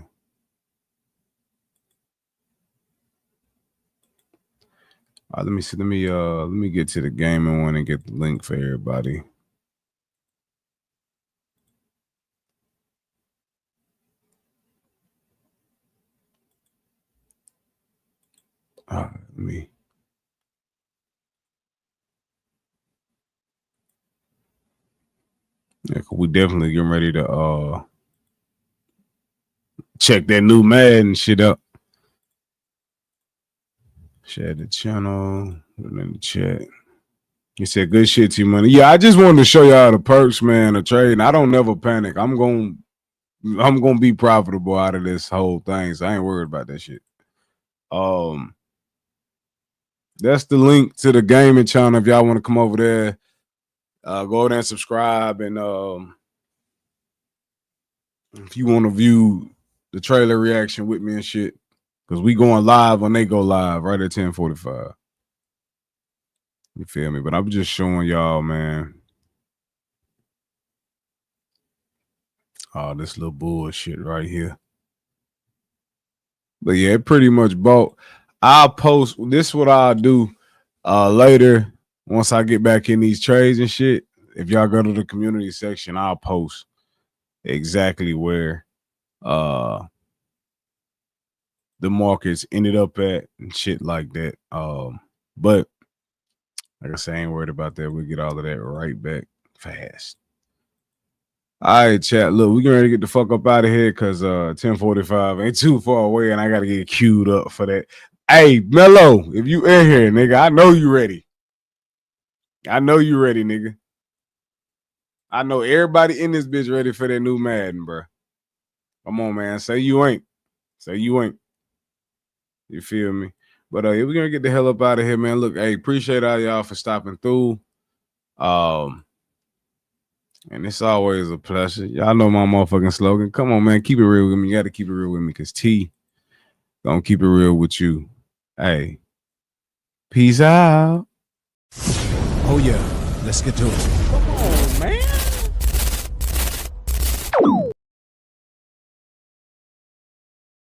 [SPEAKER 3] Let me see. Let me get to the gaming one and get the link for everybody. Let me. Yeah, we definitely getting ready to check that new Madden shit up. Share the channel. Put it in the chat. You said good shit, Tmoneyy. Yeah, I just wanted to show y'all the perks, man, of trading. I don't never panic. I'm gonna be profitable out of this whole thing, so I ain't worried about that shit. That's the link to the gaming channel if y'all want to come over there. Go there and subscribe, and if you want to view the trailer reaction with me and shit, because we going live when they go live right at 10:45. You feel me? But I'm just showing y'all, man. All this little bullshit right here. But yeah, it pretty much bought. I'll post this. What I'll do later once I get back in these trades and shit. If y'all go to the community section, I'll post exactly where the markets ended up at and shit like that. But like I say, I ain't worried about that. We'll get all of that right back fast. All right, chat. Look, we're ready to get the fuck up out of here because 10:45 ain't too far away, and I gotta get queued up for that. Hey, Mello, if you in here, nigga, I know you ready. I know you ready, nigga. I know everybody in this bitch ready for their new Madden, bro. Come on, man. Say you ain't. Say you ain't. You feel me? But yeah, we're gonna get the hell up out of here, man. Look, hey, appreciate all y'all for stopping through. And it's always a pleasure. Y'all know my motherfucking slogan. Come on, man. Keep it real with me. You gotta keep it real with me, because T gonna keep it real with you. Hey. Peace out.
[SPEAKER 1] Oh yeah, let's get to it.